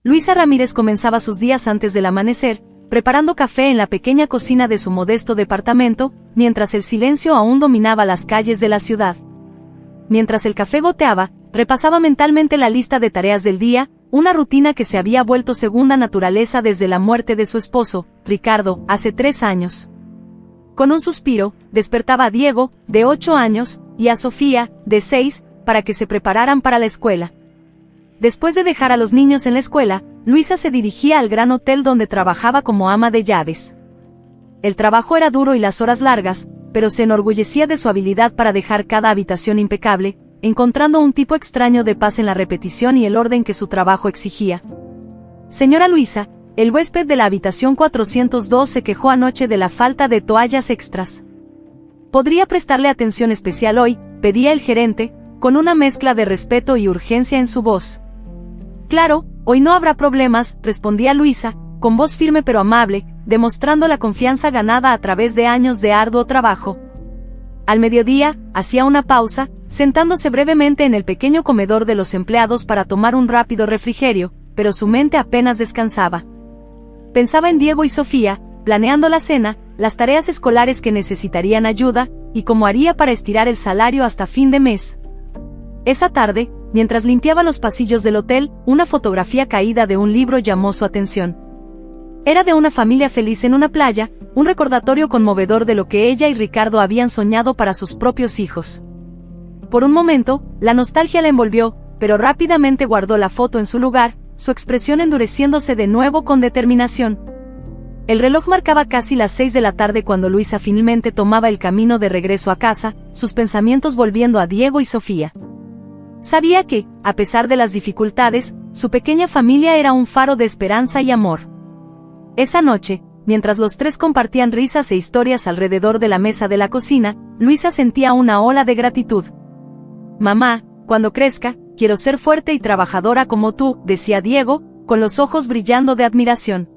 Luisa Ramírez comenzaba sus días antes del amanecer, preparando café en la pequeña cocina de su modesto departamento, mientras el silencio aún dominaba las calles de la ciudad. Mientras el café goteaba, repasaba mentalmente la lista de tareas del día, una rutina que se había vuelto segunda naturaleza desde la muerte de su esposo, Ricardo, hace 3 años. Con un suspiro, despertaba a Diego, de 8 años, y a Sofía, de 6, para que se prepararan para la escuela. Después de dejar a los niños en la escuela, Luisa se dirigía al gran hotel donde trabajaba como ama de llaves. El trabajo era duro y las horas largas, pero se enorgullecía de su habilidad para dejar cada habitación impecable, encontrando un tipo extraño de paz en la repetición y el orden que su trabajo exigía. Señora Luisa, el huésped de la habitación 402 se quejó anoche de la falta de toallas extras. ¿Podría prestarle atención especial hoy?, pedía el gerente, con una mezcla de respeto y urgencia en su voz. Claro, hoy no habrá problemas, respondía Luisa, con voz firme pero amable, demostrando la confianza ganada a través de años de arduo trabajo. Al mediodía, hacía una pausa, sentándose brevemente en el pequeño comedor de los empleados para tomar un rápido refrigerio, pero su mente apenas descansaba. Pensaba en Diego y Sofía, planeando la cena, las tareas escolares que necesitarían ayuda, y cómo haría para estirar el salario hasta fin de mes. Esa tarde, mientras limpiaba los pasillos del hotel, una fotografía caída de un libro llamó su atención. Era de una familia feliz en una playa, un recordatorio conmovedor de lo que ella y Ricardo habían soñado para sus propios hijos. Por un momento, la nostalgia la envolvió, pero rápidamente guardó la foto en su lugar, su expresión endureciéndose de nuevo con determinación. El reloj marcaba casi las 6 de la tarde cuando Luisa finalmente tomaba el camino de regreso a casa, sus pensamientos volviendo a Diego y Sofía. Sabía que, a pesar de las dificultades, su pequeña familia era un faro de esperanza y amor. Esa noche, mientras los tres compartían risas e historias alrededor de la mesa de la cocina, Luisa sentía una ola de gratitud. «Mamá, cuando crezca, quiero ser fuerte y trabajadora como tú», decía Diego, con los ojos brillando de admiración.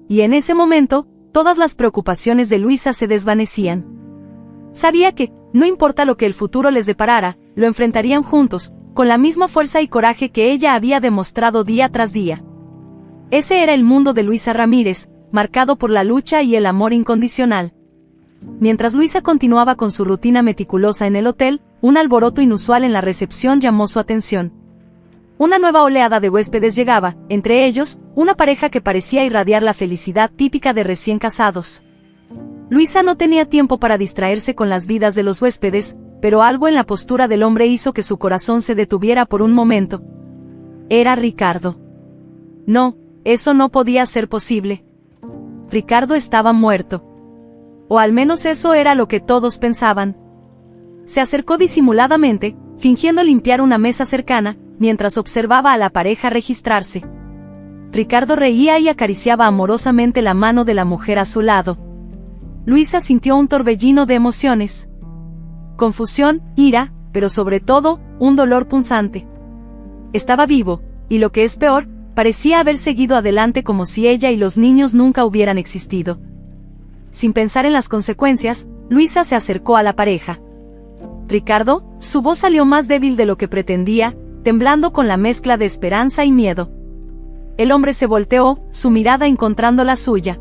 Y en ese momento, todas las preocupaciones de Luisa se desvanecían. Sabía que, no importa lo que el futuro les deparara, lo enfrentarían juntos, con la misma fuerza y coraje que ella había demostrado día tras día. Ese era el mundo de Luisa Ramírez, marcado por la lucha y el amor incondicional. Mientras Luisa continuaba con su rutina meticulosa en el hotel, un alboroto inusual en la recepción llamó su atención. Una nueva oleada de huéspedes llegaba, entre ellos, una pareja que parecía irradiar la felicidad típica de recién casados. Luisa no tenía tiempo para distraerse con las vidas de los huéspedes, pero algo en la postura del hombre hizo que su corazón se detuviera por un momento. Era Ricardo. No, eso no podía ser posible. Ricardo estaba muerto. O al menos eso era lo que todos pensaban. Se acercó disimuladamente, fingiendo limpiar una mesa cercana, mientras observaba a la pareja registrarse. Ricardo reía y acariciaba amorosamente la mano de la mujer a su lado. Luisa sintió un torbellino de emociones. Confusión, ira, pero sobre todo, un dolor punzante. Estaba vivo, y lo que es peor, parecía haber seguido adelante como si ella y los niños nunca hubieran existido. Sin pensar en las consecuencias, Luisa se acercó a la pareja. «Ricardo», su voz salió más débil de lo que pretendía, temblando con la mezcla de esperanza y miedo. El hombre se volteó, su mirada encontrando la suya.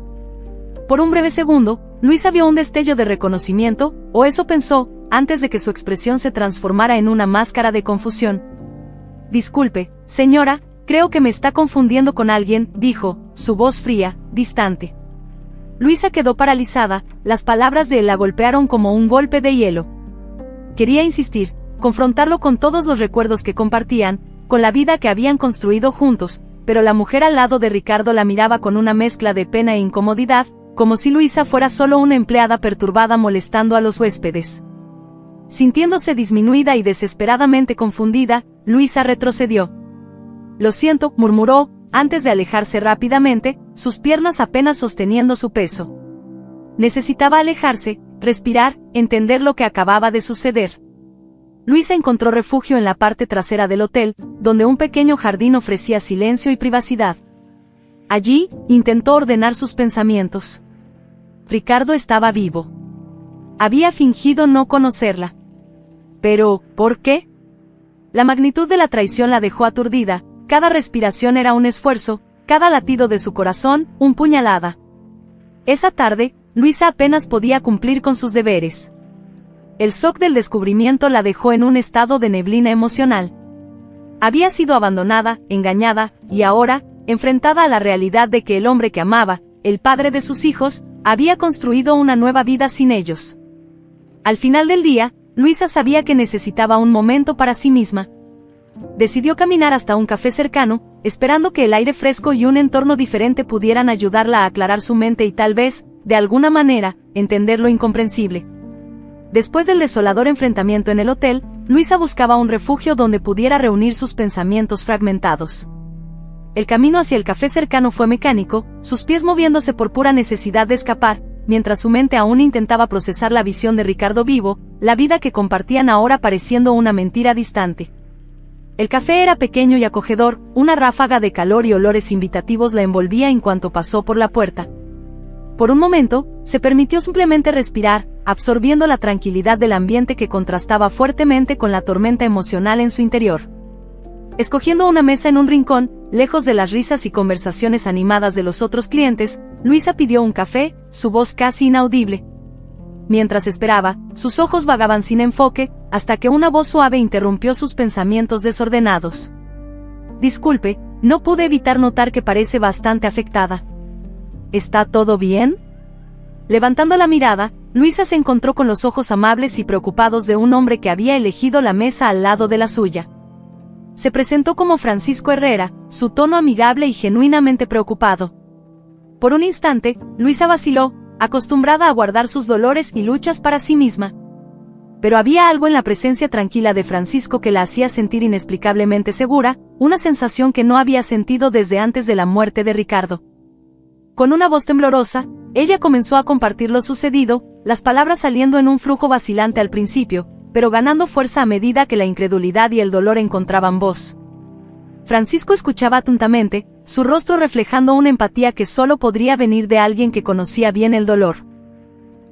Por un breve segundo, Luisa vio un destello de reconocimiento, o eso pensó, antes de que su expresión se transformara en una máscara de confusión. «Disculpe, señora, creo que me está confundiendo con alguien», dijo, su voz fría, distante. Luisa quedó paralizada, las palabras de él la golpearon como un golpe de hielo. Quería insistir, confrontarlo con todos los recuerdos que compartían, con la vida que habían construido juntos, pero la mujer al lado de Ricardo la miraba con una mezcla de pena e incomodidad, como si Luisa fuera solo una empleada perturbada molestando a los huéspedes. Sintiéndose disminuida y desesperadamente confundida, Luisa retrocedió. «Lo siento», murmuró, antes de alejarse rápidamente, sus piernas apenas sosteniendo su peso. Necesitaba alejarse, respirar, entender lo que acababa de suceder. Luisa encontró refugio en la parte trasera del hotel, donde un pequeño jardín ofrecía silencio y privacidad. Allí, intentó ordenar sus pensamientos. Ricardo estaba vivo. Había fingido no conocerla. Pero, ¿por qué? La magnitud de la traición la dejó aturdida, cada respiración era un esfuerzo, cada latido de su corazón, un puñalada. Esa tarde, Luisa apenas podía cumplir con sus deberes. El shock del descubrimiento la dejó en un estado de neblina emocional. Había sido abandonada, engañada, y ahora, enfrentada a la realidad de que el hombre que amaba, el padre de sus hijos, había construido una nueva vida sin ellos. Al final del día, Luisa sabía que necesitaba un momento para sí misma. Decidió caminar hasta un café cercano, esperando que el aire fresco y un entorno diferente pudieran ayudarla a aclarar su mente y tal vez, de alguna manera, entender lo incomprensible. Después del desolador enfrentamiento en el hotel, Luisa buscaba un refugio donde pudiera reunir sus pensamientos fragmentados. El camino hacia el café cercano fue mecánico, sus pies moviéndose por pura necesidad de escapar, mientras su mente aún intentaba procesar la visión de Ricardo vivo, la vida que compartían ahora pareciendo una mentira distante. El café era pequeño y acogedor, una ráfaga de calor y olores invitativos la envolvía en cuanto pasó por la puerta. Por un momento, se permitió simplemente respirar, absorbiendo la tranquilidad del ambiente que contrastaba fuertemente con la tormenta emocional en su interior. Escogiendo una mesa en un rincón, lejos de las risas y conversaciones animadas de los otros clientes, Luisa pidió un café, su voz casi inaudible. Mientras esperaba, sus ojos vagaban sin enfoque, hasta que una voz suave interrumpió sus pensamientos desordenados. «Disculpe, no pude evitar notar que parece bastante afectada. ¿Está todo bien?» Levantando la mirada, Luisa se encontró con los ojos amables y preocupados de un hombre que había elegido la mesa al lado de la suya. Se presentó como Francisco Herrera, su tono amigable y genuinamente preocupado. Por un instante, Luisa vaciló, acostumbrada a guardar sus dolores y luchas para sí misma. Pero había algo en la presencia tranquila de Francisco que la hacía sentir inexplicablemente segura, una sensación que no había sentido desde antes de la muerte de Ricardo. Con una voz temblorosa, ella comenzó a compartir lo sucedido, las palabras saliendo en un flujo vacilante al principio, pero ganando fuerza a medida que la incredulidad y el dolor encontraban voz. Francisco escuchaba atentamente, su rostro reflejando una empatía que solo podría venir de alguien que conocía bien el dolor.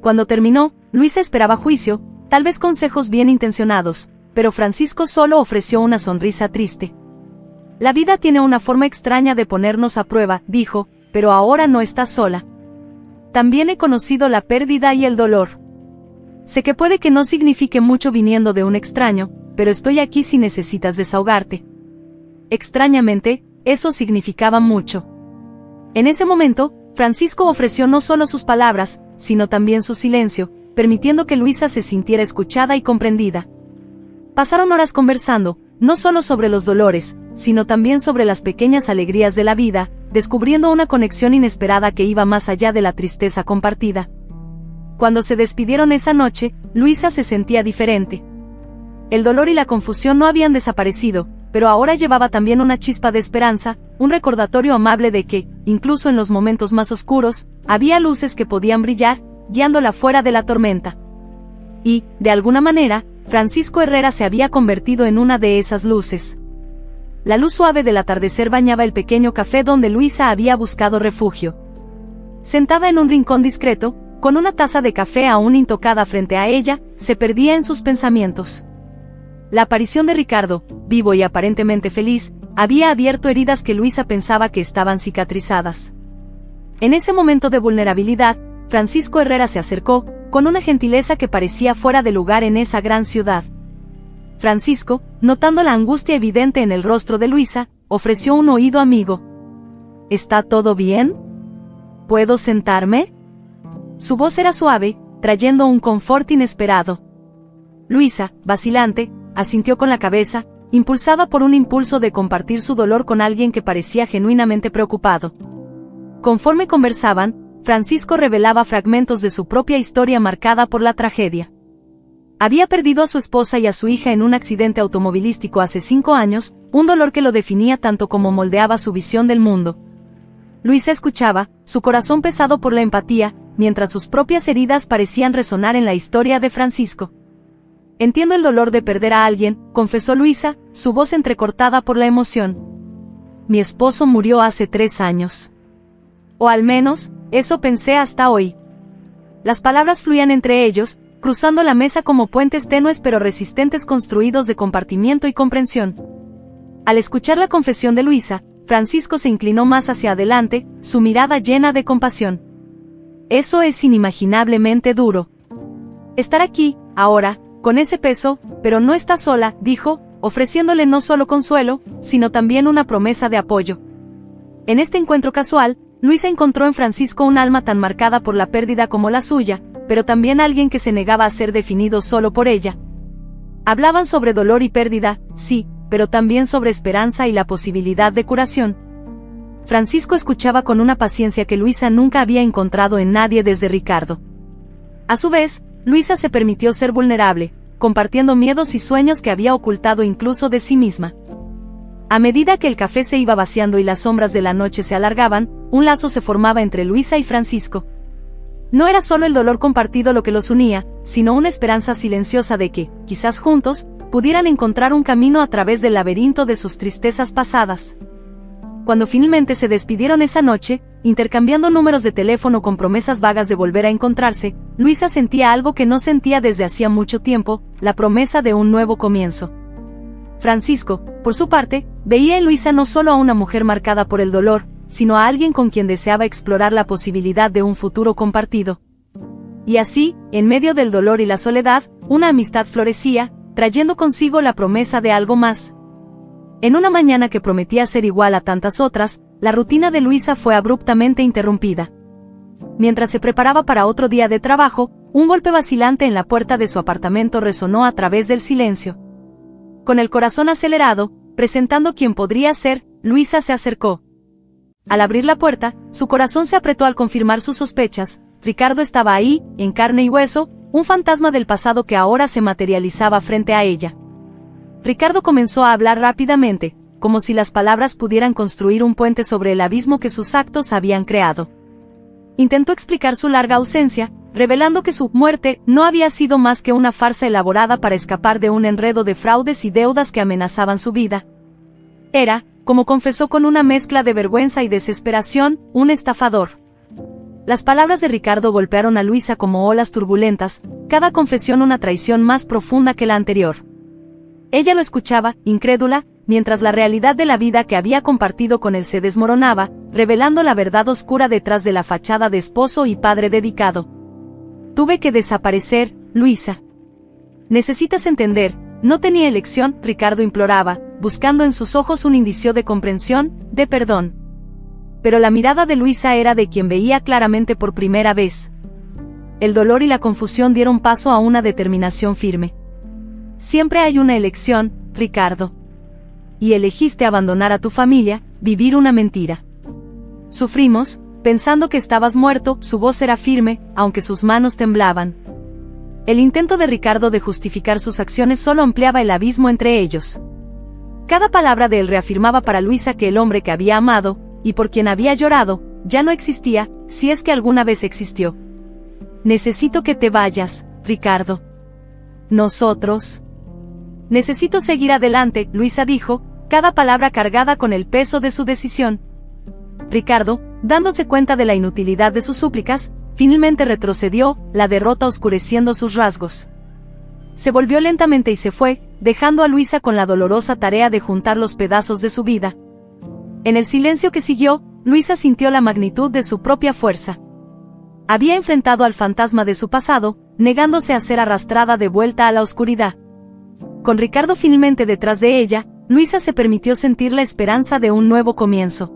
Cuando terminó, Luisa esperaba juicio, tal vez consejos bien intencionados, pero Francisco solo ofreció una sonrisa triste. «La vida tiene una forma extraña de ponernos a prueba», dijo, «pero ahora no estás sola. También he conocido la pérdida y el dolor. Sé que puede que no signifique mucho viniendo de un extraño, pero estoy aquí si necesitas desahogarte». Extrañamente, eso significaba mucho. En ese momento, Francisco ofreció no solo sus palabras, sino también su silencio, permitiendo que Luisa se sintiera escuchada y comprendida. Pasaron horas conversando, no solo sobre los dolores, sino también sobre las pequeñas alegrías de la vida, descubriendo una conexión inesperada que iba más allá de la tristeza compartida. Cuando se despidieron esa noche, Luisa se sentía diferente. El dolor y la confusión no habían desaparecido, pero ahora llevaba también una chispa de esperanza, un recordatorio amable de que, incluso en los momentos más oscuros, había luces que podían brillar, guiándola fuera de la tormenta. Y, de alguna manera, Francisco Herrera se había convertido en una de esas luces. La luz suave del atardecer bañaba el pequeño café donde Luisa había buscado refugio. Sentada en un rincón discreto, con una taza de café aún intocada frente a ella, se perdía en sus pensamientos. La aparición de Ricardo, vivo y aparentemente feliz, había abierto heridas que Luisa pensaba que estaban cicatrizadas. En ese momento de vulnerabilidad, Francisco Herrera se acercó, con una gentileza que parecía fuera de lugar en esa gran ciudad. Francisco, notando la angustia evidente en el rostro de Luisa, ofreció un oído amigo. «¿Está todo bien? ¿Puedo sentarme?» Su voz era suave, trayendo un confort inesperado. Luisa, vacilante, asintió con la cabeza, impulsada por un impulso de compartir su dolor con alguien que parecía genuinamente preocupado. Conforme conversaban, Francisco revelaba fragmentos de su propia historia marcada por la tragedia. Había perdido a su esposa y a su hija en un accidente automovilístico hace 5 años, un dolor que lo definía tanto como moldeaba su visión del mundo. Luisa escuchaba, su corazón pesado por la empatía, mientras sus propias heridas parecían resonar en la historia de Francisco. «Entiendo el dolor de perder a alguien», confesó Luisa, su voz entrecortada por la emoción. «Mi esposo murió hace 3 años. O al menos, eso pensé hasta hoy». Las palabras fluían entre ellos, cruzando la mesa como puentes tenues pero resistentes construidos de compartimiento y comprensión. Al escuchar la confesión de Luisa, Francisco se inclinó más hacia adelante, su mirada llena de compasión. Eso es inimaginablemente duro. Estar aquí, ahora, con ese peso, pero no está sola, dijo, ofreciéndole no solo consuelo, sino también una promesa de apoyo. En este encuentro casual, Luisa encontró en Francisco un alma tan marcada por la pérdida como la suya, pero también alguien que se negaba a ser definido solo por ella. Hablaban sobre dolor y pérdida, sí, pero también sobre esperanza y la posibilidad de curación. Francisco escuchaba con una paciencia que Luisa nunca había encontrado en nadie desde Ricardo. A su vez, Luisa se permitió ser vulnerable, compartiendo miedos y sueños que había ocultado incluso de sí misma. A medida que el café se iba vaciando y las sombras de la noche se alargaban, un lazo se formaba entre Luisa y Francisco. No era solo el dolor compartido lo que los unía, sino una esperanza silenciosa de que, quizás juntos, pudieran encontrar un camino a través del laberinto de sus tristezas pasadas. Cuando finalmente se despidieron esa noche, intercambiando números de teléfono con promesas vagas de volver a encontrarse, Luisa sentía algo que no sentía desde hacía mucho tiempo, la promesa de un nuevo comienzo. Francisco, por su parte, veía en Luisa no solo a una mujer marcada por el dolor, sino a alguien con quien deseaba explorar la posibilidad de un futuro compartido. Y así, en medio del dolor y la soledad, una amistad florecía, trayendo consigo la promesa de algo más. En una mañana que prometía ser igual a tantas otras, la rutina de Luisa fue abruptamente interrumpida. Mientras se preparaba para otro día de trabajo, un golpe vacilante en la puerta de su apartamento resonó a través del silencio. Con el corazón acelerado, presentando quién podría ser, Luisa se acercó. Al abrir la puerta, su corazón se apretó al confirmar sus sospechas. Ricardo estaba ahí, en carne y hueso, un fantasma del pasado que ahora se materializaba frente a ella. Ricardo comenzó a hablar rápidamente, como si las palabras pudieran construir un puente sobre el abismo que sus actos habían creado. Intentó explicar su larga ausencia, revelando que su muerte no había sido más que una farsa elaborada para escapar de un enredo de fraudes y deudas que amenazaban su vida. Era, como confesó con una mezcla de vergüenza y desesperación, un estafador. Las palabras de Ricardo golpearon a Luisa como olas turbulentas, cada confesión una traición más profunda que la anterior. Ella lo escuchaba, incrédula, mientras la realidad de la vida que había compartido con él se desmoronaba, revelando la verdad oscura detrás de la fachada de esposo y padre dedicado. Tuve que desaparecer, Luisa. Necesitas entender, no tenía elección, Ricardo imploraba, buscando en sus ojos un indicio de comprensión, de perdón. Pero la mirada de Luisa era de quien veía claramente por primera vez. El dolor y la confusión dieron paso a una determinación firme. Siempre hay una elección, Ricardo. Y elegiste abandonar a tu familia, vivir una mentira. Sufrimos, pensando que estabas muerto, su voz era firme, aunque sus manos temblaban. El intento de Ricardo de justificar sus acciones solo ampliaba el abismo entre ellos. Cada palabra de él reafirmaba para Luisa que el hombre que había amado, y por quien había llorado, ya no existía, si es que alguna vez existió. Necesito que te vayas, Ricardo. Nosotros. Necesito seguir adelante, Luisa dijo, cada palabra cargada con el peso de su decisión. Ricardo, dándose cuenta de la inutilidad de sus súplicas, finalmente retrocedió, la derrota oscureciendo sus rasgos. Se volvió lentamente y se fue, dejando a Luisa con la dolorosa tarea de juntar los pedazos de su vida. En el silencio que siguió, Luisa sintió la magnitud de su propia fuerza. Había enfrentado al fantasma de su pasado, negándose a ser arrastrada de vuelta a la oscuridad. Con Ricardo finalmente detrás de ella, Luisa se permitió sentir la esperanza de un nuevo comienzo.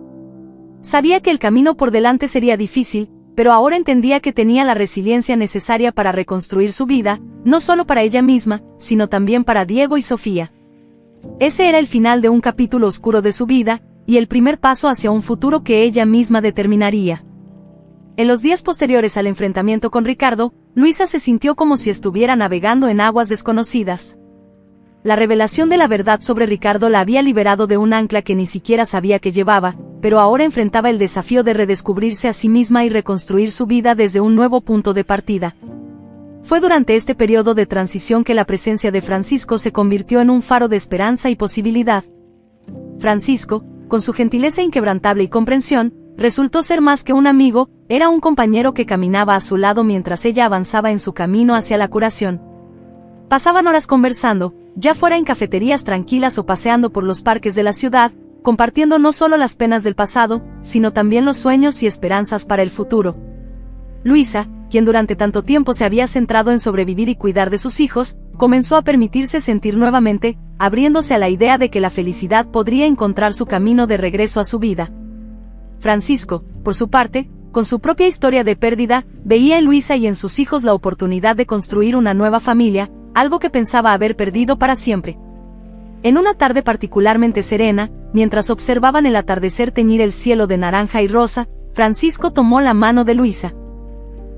Sabía que el camino por delante sería difícil, pero ahora entendía que tenía la resiliencia necesaria para reconstruir su vida, no solo para ella misma, sino también para Diego y Sofía. Ese era el final de un capítulo oscuro de su vida, y el primer paso hacia un futuro que ella misma determinaría. En los días posteriores al enfrentamiento con Ricardo, Luisa se sintió como si estuviera navegando en aguas desconocidas. La revelación de la verdad sobre Ricardo la había liberado de un ancla que ni siquiera sabía que llevaba, pero ahora enfrentaba el desafío de redescubrirse a sí misma y reconstruir su vida desde un nuevo punto de partida. Fue durante este periodo de transición que la presencia de Francisco se convirtió en un faro de esperanza y posibilidad. Francisco, con su gentileza inquebrantable y comprensión, resultó ser más que un amigo, era un compañero que caminaba a su lado mientras ella avanzaba en su camino hacia la curación. Pasaban horas conversando, ya fuera en cafeterías tranquilas o paseando por los parques de la ciudad, compartiendo no solo las penas del pasado, sino también los sueños y esperanzas para el futuro. Luisa, quien durante tanto tiempo se había centrado en sobrevivir y cuidar de sus hijos, comenzó a permitirse sentir nuevamente, abriéndose a la idea de que la felicidad podría encontrar su camino de regreso a su vida. Francisco, por su parte, con su propia historia de pérdida, veía en Luisa y en sus hijos la oportunidad de construir una nueva familia, algo que pensaba haber perdido para siempre. En una tarde particularmente serena, mientras observaban el atardecer teñir el cielo de naranja y rosa, Francisco tomó la mano de Luisa.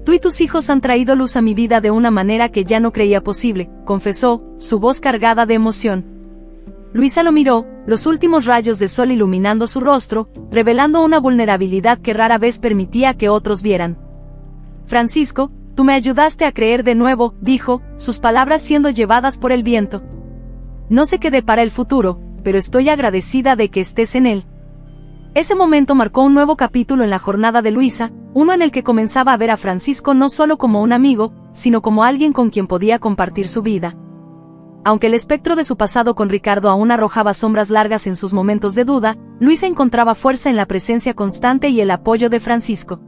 «Tú y tus hijos han traído luz a mi vida de una manera que ya no creía posible», confesó, su voz cargada de emoción. Luisa lo miró, los últimos rayos de sol iluminando su rostro, revelando una vulnerabilidad que rara vez permitía que otros vieran. «Francisco, tú me ayudaste a creer de nuevo», dijo, sus palabras siendo llevadas por el viento. «No sé qué depara el futuro, pero estoy agradecida de que estés en él». Ese momento marcó un nuevo capítulo en la jornada de Luisa, uno en el que comenzaba a ver a Francisco no solo como un amigo, sino como alguien con quien podía compartir su vida. Aunque el espectro de su pasado con Ricardo aún arrojaba sombras largas en sus momentos de duda, Luisa encontraba fuerza en la presencia constante y el apoyo de Francisco.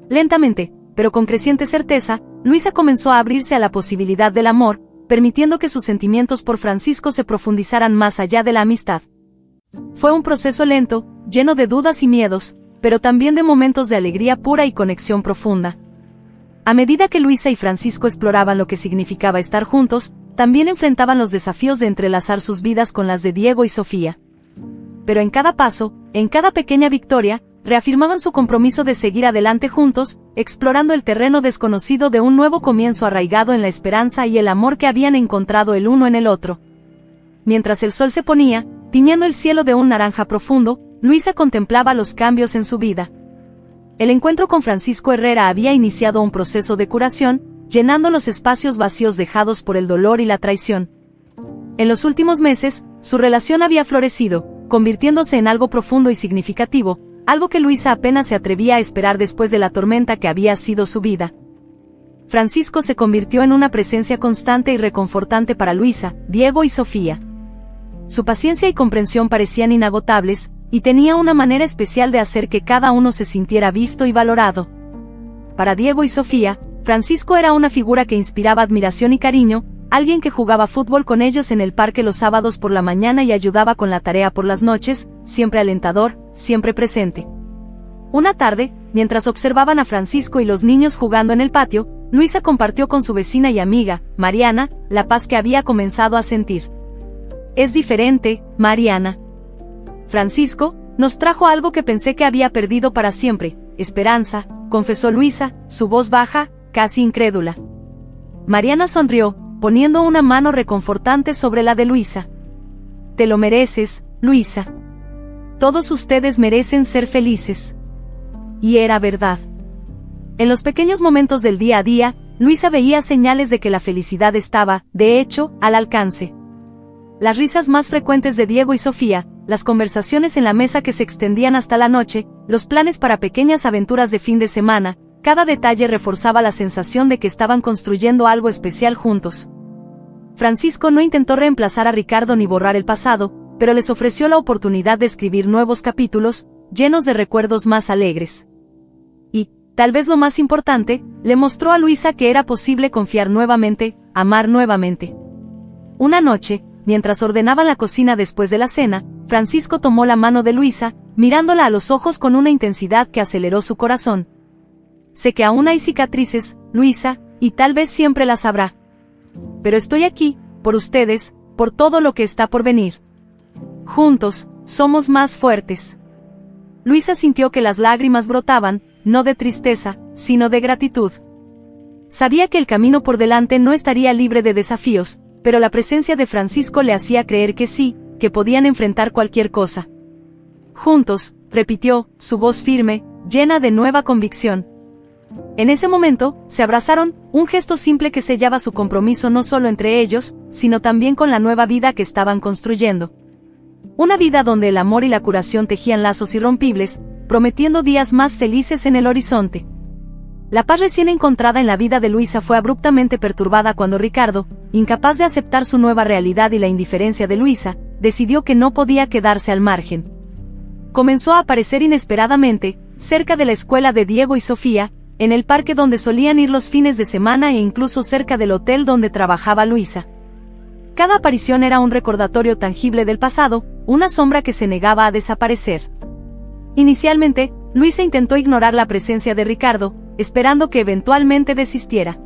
Lentamente, pero con creciente certeza, Luisa comenzó a abrirse a la posibilidad del amor, permitiendo que sus sentimientos por Francisco se profundizaran más allá de la amistad. Fue un proceso lento, lleno de dudas y miedos, pero también de momentos de alegría pura y conexión profunda. A medida que Luisa y Francisco exploraban lo que significaba estar juntos, también enfrentaban los desafíos de entrelazar sus vidas con las de Diego y Sofía. Pero en cada paso, en cada pequeña victoria, reafirmaban su compromiso de seguir adelante juntos, explorando el terreno desconocido de un nuevo comienzo arraigado en la esperanza y el amor que habían encontrado el uno en el otro. Mientras el sol se ponía, tiñendo el cielo de un naranja profundo, Luisa contemplaba los cambios en su vida. El encuentro con Francisco Herrera había iniciado un proceso de curación, llenando los espacios vacíos dejados por el dolor y la traición. En los últimos meses, su relación había florecido, convirtiéndose en algo profundo y significativo, algo que Luisa apenas se atrevía a esperar después de la tormenta que había sido su vida. Francisco se convirtió en una presencia constante y reconfortante para Luisa, Diego y Sofía. Su paciencia y comprensión parecían inagotables, y tenía una manera especial de hacer que cada uno se sintiera visto y valorado. Para Diego y Sofía, Francisco era una figura que inspiraba admiración y cariño, alguien que jugaba fútbol con ellos en el parque los sábados por la mañana y ayudaba con la tarea por las noches, siempre alentador, siempre presente. Una tarde, mientras observaban a Francisco y los niños jugando en el patio, Luisa compartió con su vecina y amiga, Mariana, la paz que había comenzado a sentir. «Es diferente, Mariana. Francisco nos trajo algo que pensé que había perdido para siempre, esperanza», confesó Luisa, su voz baja, casi incrédula. Mariana sonrió, poniendo una mano reconfortante sobre la de Luisa. «Te lo mereces, Luisa. Todos ustedes merecen ser felices». Y era verdad. En los pequeños momentos del día a día, Luisa veía señales de que la felicidad estaba, de hecho, al alcance. Las risas más frecuentes de Diego y Sofía, las conversaciones en la mesa que se extendían hasta la noche, los planes para pequeñas aventuras de fin de semana, cada detalle reforzaba la sensación de que estaban construyendo algo especial juntos. Francisco no intentó reemplazar a Ricardo ni borrar el pasado, pero les ofreció la oportunidad de escribir nuevos capítulos, llenos de recuerdos más alegres. Y, tal vez lo más importante, le mostró a Luisa que era posible confiar nuevamente, amar nuevamente. Una noche, mientras ordenaban la cocina después de la cena, Francisco tomó la mano de Luisa, mirándola a los ojos con una intensidad que aceleró su corazón. «Sé que aún hay cicatrices, Luisa, y tal vez siempre las habrá. Pero estoy aquí, por ustedes, por todo lo que está por venir. Juntos, somos más fuertes». Luisa sintió que las lágrimas brotaban, no de tristeza, sino de gratitud. Sabía que el camino por delante no estaría libre de desafíos, pero la presencia de Francisco le hacía creer que sí, que podían enfrentar cualquier cosa. «Juntos», repitió, su voz firme, llena de nueva convicción. En ese momento, se abrazaron, un gesto simple que sellaba su compromiso no solo entre ellos, sino también con la nueva vida que estaban construyendo. Una vida donde el amor y la curación tejían lazos irrompibles, prometiendo días más felices en el horizonte. La paz recién encontrada en la vida de Luisa fue abruptamente perturbada cuando Ricardo, incapaz de aceptar su nueva realidad y la indiferencia de Luisa, decidió que no podía quedarse al margen. Comenzó a aparecer inesperadamente, cerca de la escuela de Diego y Sofía, en el parque donde solían ir los fines de semana e incluso cerca del hotel donde trabajaba Luisa. Cada aparición era un recordatorio tangible del pasado, una sombra que se negaba a desaparecer. Inicialmente, Luisa intentó ignorar la presencia de Ricardo, esperando que eventualmente desistiera.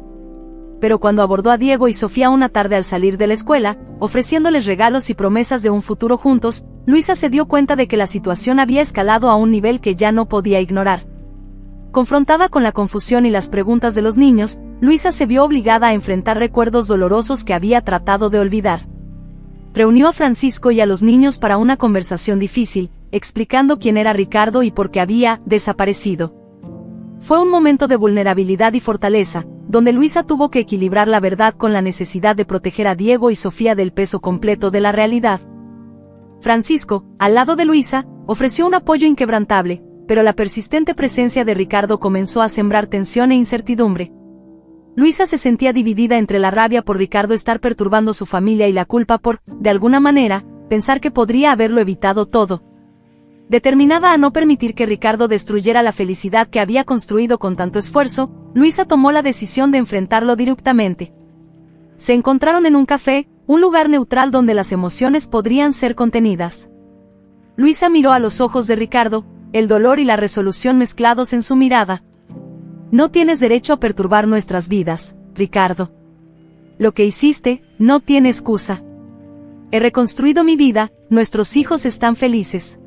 Pero cuando abordó a Diego y Sofía una tarde al salir de la escuela, ofreciéndoles regalos y promesas de un futuro juntos, Luisa se dio cuenta de que la situación había escalado a un nivel que ya no podía ignorar. Confrontada con la confusión y las preguntas de los niños, Luisa se vio obligada a enfrentar recuerdos dolorosos que había tratado de olvidar. Reunió a Francisco y a los niños para una conversación difícil, explicando quién era Ricardo y por qué había desaparecido. Fue un momento de vulnerabilidad y fortaleza, donde Luisa tuvo que equilibrar la verdad con la necesidad de proteger a Diego y Sofía del peso completo de la realidad. Francisco, al lado de Luisa, ofreció un apoyo inquebrantable, pero la persistente presencia de Ricardo comenzó a sembrar tensión e incertidumbre. Luisa se sentía dividida entre la rabia por Ricardo estar perturbando su familia y la culpa por, de alguna manera, pensar que podría haberlo evitado todo. Determinada a no permitir que Ricardo destruyera la felicidad que había construido con tanto esfuerzo, Luisa tomó la decisión de enfrentarlo directamente. Se encontraron en un café, un lugar neutral donde las emociones podrían ser contenidas. Luisa miró a los ojos de Ricardo, el dolor y la resolución mezclados en su mirada. No tienes derecho a perturbar nuestras vidas, Ricardo. Lo que hiciste, no tiene excusa. He reconstruido mi vida, nuestros hijos están felices.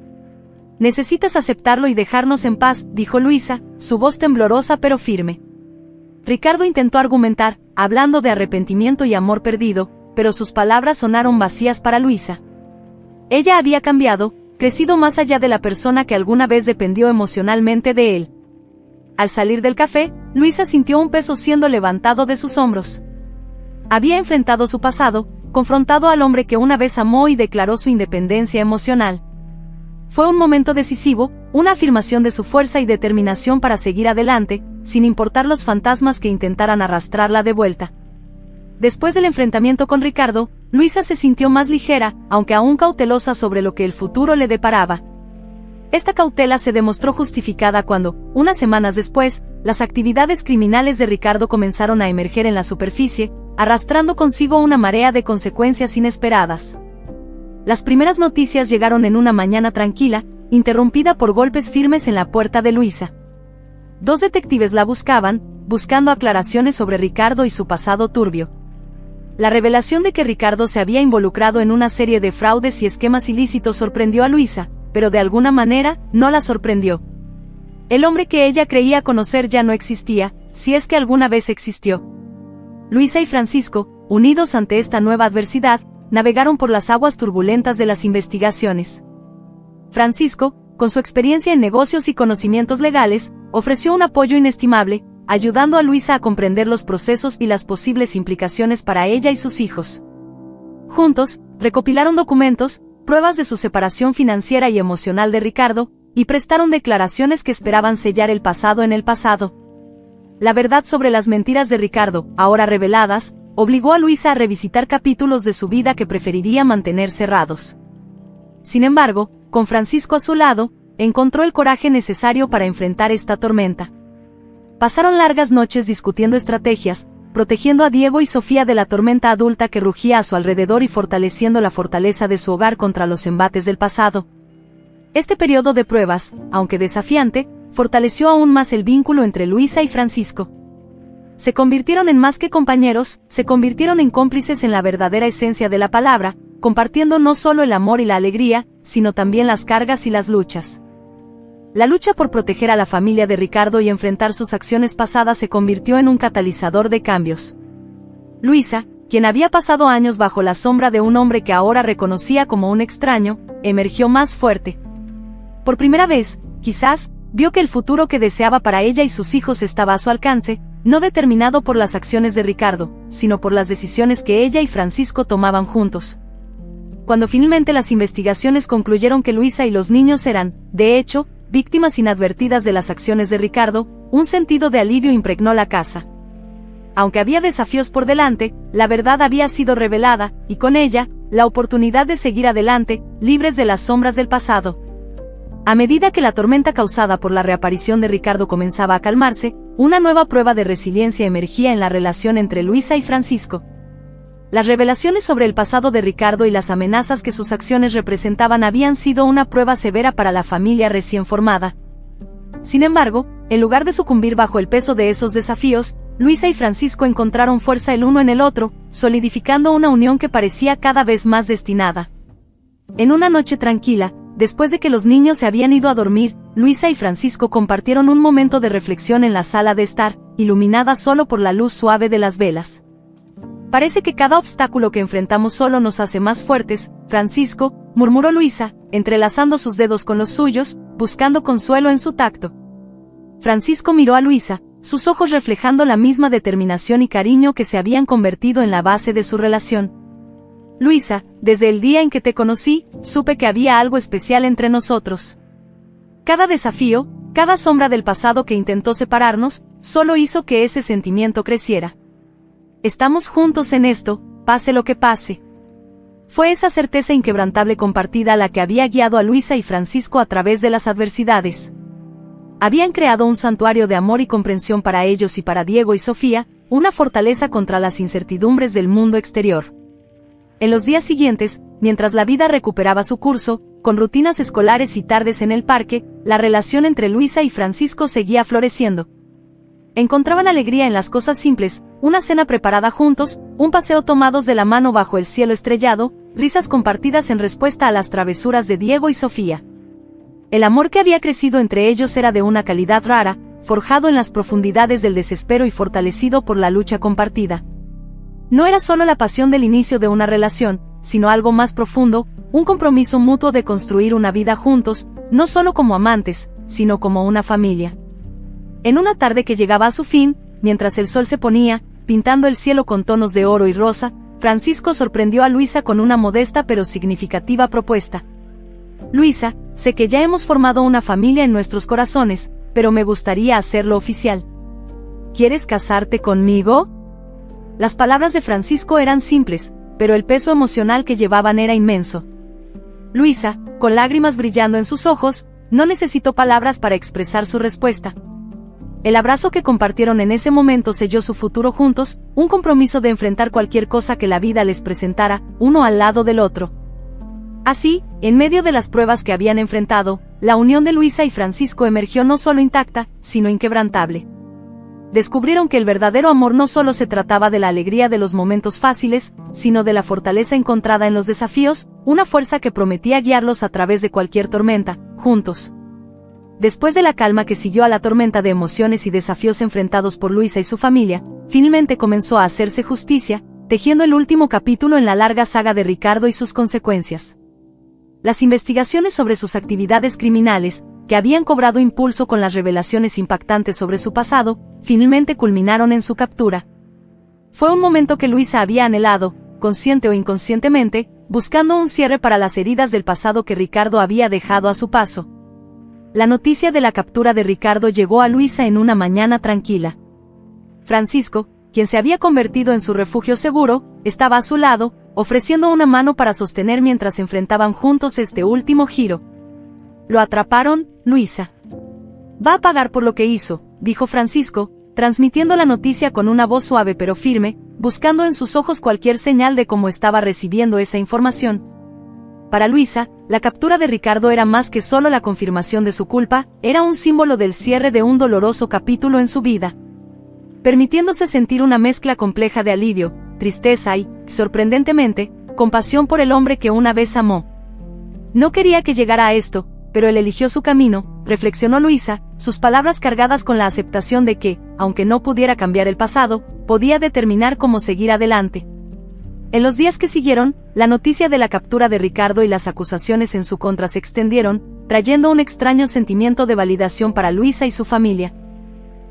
Necesitas aceptarlo y dejarnos en paz, dijo Luisa, su voz temblorosa pero firme. Ricardo intentó argumentar, hablando de arrepentimiento y amor perdido, pero sus palabras sonaron vacías para Luisa. Ella había cambiado, crecido más allá de la persona que alguna vez dependió emocionalmente de él. Al salir del café, Luisa sintió un peso siendo levantado de sus hombros. Había enfrentado su pasado, confrontado al hombre que una vez amó y declaró su independencia emocional. Fue un momento decisivo, una afirmación de su fuerza y determinación para seguir adelante, sin importar los fantasmas que intentaran arrastrarla de vuelta. Después del enfrentamiento con Ricardo, Luisa se sintió más ligera, aunque aún cautelosa sobre lo que el futuro le deparaba. Esta cautela se demostró justificada cuando, unas semanas después, las actividades criminales de Ricardo comenzaron a emerger en la superficie, arrastrando consigo una marea de consecuencias inesperadas. Las primeras noticias llegaron en una mañana tranquila, interrumpida por golpes firmes en la puerta de Luisa. 2 detectives la buscaban, buscando aclaraciones sobre Ricardo y su pasado turbio. La revelación de que Ricardo se había involucrado en una serie de fraudes y esquemas ilícitos sorprendió a Luisa, pero de alguna manera, no la sorprendió. El hombre que ella creía conocer ya no existía, si es que alguna vez existió. Luisa y Francisco, unidos ante esta nueva adversidad, navegaron por las aguas turbulentas de las investigaciones. Francisco, con su experiencia en negocios y conocimientos legales, ofreció un apoyo inestimable, ayudando a Luisa a comprender los procesos y las posibles implicaciones para ella y sus hijos. Juntos, recopilaron documentos, pruebas de su separación financiera y emocional de Ricardo, y prestaron declaraciones que esperaban sellar el pasado en el pasado. La verdad sobre las mentiras de Ricardo, ahora reveladas, obligó a Luisa a revisitar capítulos de su vida que preferiría mantener cerrados. Sin embargo, con Francisco a su lado, encontró el coraje necesario para enfrentar esta tormenta. Pasaron largas noches discutiendo estrategias, protegiendo a Diego y Sofía de la tormenta adulta que rugía a su alrededor y fortaleciendo la fortaleza de su hogar contra los embates del pasado. Este periodo de pruebas, aunque desafiante, fortaleció aún más el vínculo entre Luisa y Francisco. Se convirtieron en más que compañeros, se convirtieron en cómplices en la verdadera esencia de la palabra, compartiendo no solo el amor y la alegría, sino también las cargas y las luchas. La lucha por proteger a la familia de Ricardo y enfrentar sus acciones pasadas se convirtió en un catalizador de cambios. Luisa, quien había pasado años bajo la sombra de un hombre que ahora reconocía como un extraño, emergió más fuerte. Por primera vez, quizás, vio que el futuro que deseaba para ella y sus hijos estaba a su alcance, no determinado por las acciones de Ricardo, sino por las decisiones que ella y Francisco tomaban juntos. Cuando finalmente las investigaciones concluyeron que Luisa y los niños eran, de hecho, víctimas inadvertidas de las acciones de Ricardo, un sentido de alivio impregnó la casa. Aunque había desafíos por delante, la verdad había sido revelada, y con ella, la oportunidad de seguir adelante, libres de las sombras del pasado. A medida que la tormenta causada por la reaparición de Ricardo comenzaba a calmarse, una nueva prueba de resiliencia emergía en la relación entre Luisa y Francisco. Las revelaciones sobre el pasado de Ricardo y las amenazas que sus acciones representaban habían sido una prueba severa para la familia recién formada. Sin embargo, en lugar de sucumbir bajo el peso de esos desafíos, Luisa y Francisco encontraron fuerza el uno en el otro, solidificando una unión que parecía cada vez más destinada. En una noche tranquila, después de que los niños se habían ido a dormir, Luisa y Francisco compartieron un momento de reflexión en la sala de estar, iluminada solo por la luz suave de las velas. Parece que cada obstáculo que enfrentamos solo nos hace más fuertes, Francisco, murmuró Luisa, entrelazando sus dedos con los suyos, buscando consuelo en su tacto. Francisco miró a Luisa, sus ojos reflejando la misma determinación y cariño que se habían convertido en la base de su relación. Luisa, desde el día en que te conocí, supe que había algo especial entre nosotros. Cada desafío, cada sombra del pasado que intentó separarnos, solo hizo que ese sentimiento creciera. Estamos juntos en esto, pase lo que pase. Fue esa certeza inquebrantable compartida la que había guiado a Luisa y Francisco a través de las adversidades. Habían creado un santuario de amor y comprensión para ellos y para Diego y Sofía, una fortaleza contra las incertidumbres del mundo exterior. En los días siguientes, mientras la vida recuperaba su curso, con rutinas escolares y tardes en el parque, la relación entre Luisa y Francisco seguía floreciendo. Encontraban alegría en las cosas simples, una cena preparada juntos, un paseo tomados de la mano bajo el cielo estrellado, risas compartidas en respuesta a las travesuras de Diego y Sofía. El amor que había crecido entre ellos era de una calidad rara, forjado en las profundidades del desespero y fortalecido por la lucha compartida. No era solo la pasión del inicio de una relación, sino algo más profundo, un compromiso mutuo de construir una vida juntos, no solo como amantes, sino como una familia. En una tarde que llegaba a su fin, mientras el sol se ponía, pintando el cielo con tonos de oro y rosa, Francisco sorprendió a Luisa con una modesta pero significativa propuesta. Luisa, sé que ya hemos formado una familia en nuestros corazones, pero me gustaría hacerlo oficial. ¿Quieres casarte conmigo? Las palabras de Francisco eran simples, pero el peso emocional que llevaban era inmenso. Luisa, con lágrimas brillando en sus ojos, no necesitó palabras para expresar su respuesta. El abrazo que compartieron en ese momento selló su futuro juntos, un compromiso de enfrentar cualquier cosa que la vida les presentara, uno al lado del otro. Así, en medio de las pruebas que habían enfrentado, la unión de Luisa y Francisco emergió no solo intacta, sino inquebrantable. Descubrieron que el verdadero amor no solo se trataba de la alegría de los momentos fáciles, sino de la fortaleza encontrada en los desafíos, una fuerza que prometía guiarlos a través de cualquier tormenta, juntos. Después de la calma que siguió a la tormenta de emociones y desafíos enfrentados por Luisa y su familia, finalmente comenzó a hacerse justicia, tejiendo el último capítulo en la larga saga de Ricardo y sus consecuencias. Las investigaciones sobre sus actividades criminales, que habían cobrado impulso con las revelaciones impactantes sobre su pasado, finalmente culminaron en su captura. Fue un momento que Luisa había anhelado, consciente o inconscientemente, buscando un cierre para las heridas del pasado que Ricardo había dejado a su paso. La noticia de la captura de Ricardo llegó a Luisa en una mañana tranquila. Francisco, quien se había convertido en su refugio seguro, estaba a su lado, ofreciendo una mano para sostener mientras enfrentaban juntos este último giro. «Lo atraparon, Luisa. Va a pagar por lo que hizo», dijo Francisco, transmitiendo la noticia con una voz suave pero firme, buscando en sus ojos cualquier señal de cómo estaba recibiendo esa información. Para Luisa, la captura de Ricardo era más que solo la confirmación de su culpa, era un símbolo del cierre de un doloroso capítulo en su vida. Permitiéndose sentir una mezcla compleja de alivio, tristeza y, sorprendentemente, compasión por el hombre que una vez amó. No quería que llegara a esto, pero él eligió su camino, reflexionó Luisa, sus palabras cargadas con la aceptación de que, aunque no pudiera cambiar el pasado, podía determinar cómo seguir adelante. En los días que siguieron, la noticia de la captura de Ricardo y las acusaciones en su contra se extendieron, trayendo un extraño sentimiento de validación para Luisa y su familia.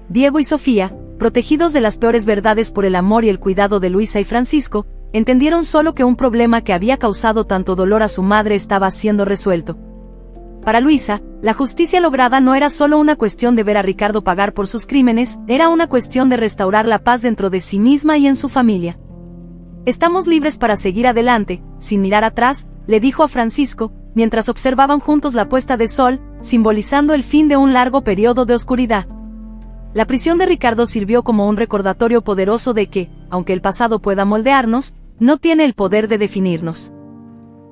Diego y Sofía, protegidos de las peores verdades por el amor y el cuidado de Luisa y Francisco, entendieron solo que un problema que había causado tanto dolor a su madre estaba siendo resuelto. Para Luisa, La justicia lograda no era solo una cuestión de ver a Ricardo pagar por sus crímenes, era una cuestión de restaurar la paz dentro de sí misma y en su familia. Estamos libres para seguir adelante, sin mirar atrás, le dijo a Francisco, mientras observaban juntos la puesta de sol, simbolizando el fin de un largo periodo de oscuridad. La prisión de Ricardo sirvió como un recordatorio poderoso de que, aunque el pasado pueda moldearnos, no tiene el poder de definirnos.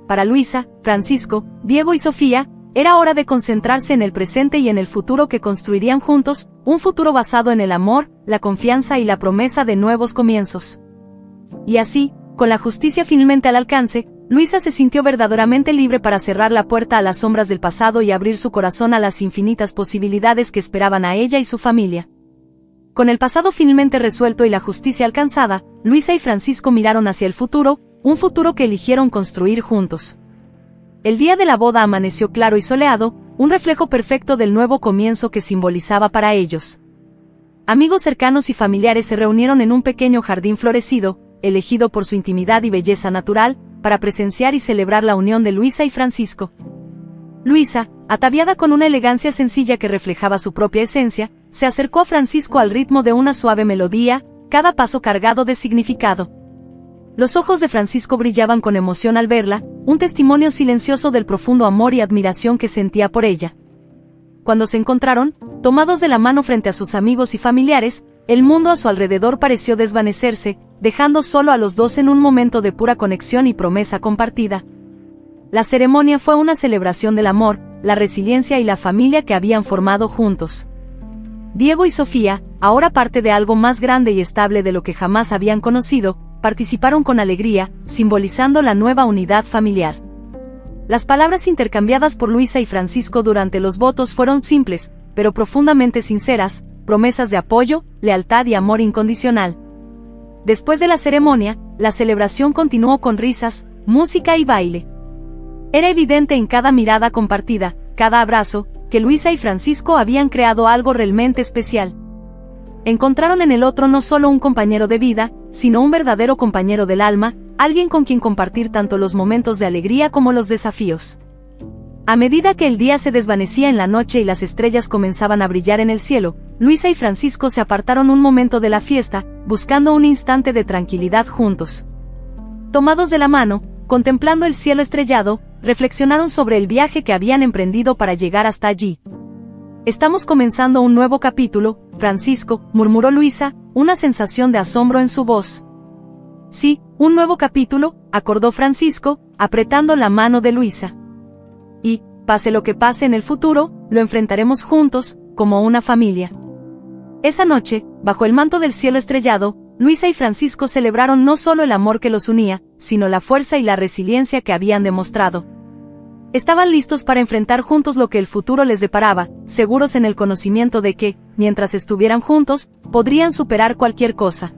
Para Luisa, Francisco, Diego y Sofía, era hora de concentrarse en el presente y en el futuro que construirían juntos, un futuro basado en el amor, la confianza y la promesa de nuevos comienzos. Y así, con la justicia finalmente al alcance, Luisa se sintió verdaderamente libre para cerrar la puerta a las sombras del pasado y abrir su corazón a las infinitas posibilidades que esperaban a ella y su familia. Con el pasado finalmente resuelto y la justicia alcanzada, Luisa y Francisco miraron hacia el futuro, un futuro que eligieron construir juntos. El día de la boda amaneció claro y soleado, un reflejo perfecto del nuevo comienzo que simbolizaba para ellos. Amigos cercanos y familiares se reunieron en un pequeño jardín florecido, elegido por su intimidad y belleza natural, para presenciar y celebrar la unión de Luisa y Francisco. Luisa, ataviada con una elegancia sencilla que reflejaba su propia esencia, se acercó a Francisco al ritmo de una suave melodía, cada paso cargado de significado. Los ojos de Francisco brillaban con emoción al verla, un testimonio silencioso del profundo amor y admiración que sentía por ella. Cuando se encontraron, tomados de la mano frente a sus amigos y familiares, el mundo a su alrededor pareció desvanecerse, dejando solo a los dos en un momento de pura conexión y promesa compartida. La ceremonia fue una celebración del amor, la resiliencia y la familia que habían formado juntos. Diego y Sofía, ahora parte de algo más grande y estable de lo que jamás habían conocido, participaron con alegría, simbolizando la nueva unidad familiar. Las palabras intercambiadas por Luisa y Francisco durante los votos fueron simples, pero profundamente sinceras, promesas de apoyo, lealtad y amor incondicional. Después de la ceremonia, la celebración continuó con risas, música y baile. Era evidente en cada mirada compartida, cada abrazo, que Luisa y Francisco habían creado algo realmente especial. Encontraron en el otro no solo un compañero de vida, sino un verdadero compañero del alma, alguien con quien compartir tanto los momentos de alegría como los desafíos. A medida que el día se desvanecía en la noche y las estrellas comenzaban a brillar en el cielo, Luisa y Francisco se apartaron un momento de la fiesta, buscando un instante de tranquilidad juntos. Tomados de la mano, contemplando el cielo estrellado, reflexionaron sobre el viaje que habían emprendido para llegar hasta allí. «Estamos comenzando un nuevo capítulo, Francisco», murmuró Luisa, una sensación de asombro en su voz. «Sí, un nuevo capítulo», acordó Francisco, apretando la mano de Luisa. «Y, pase lo que pase en el futuro, lo enfrentaremos juntos, como una familia». Esa noche, bajo el manto del cielo estrellado, Luisa y Francisco celebraron no solo el amor que los unía, sino la fuerza y la resiliencia que habían demostrado. Estaban listos para enfrentar juntos lo que el futuro les deparaba, seguros en el conocimiento de que, mientras estuvieran juntos, podrían superar cualquier cosa.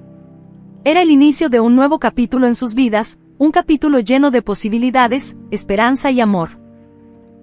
Era el inicio de un nuevo capítulo en sus vidas, un capítulo lleno de posibilidades, esperanza y amor.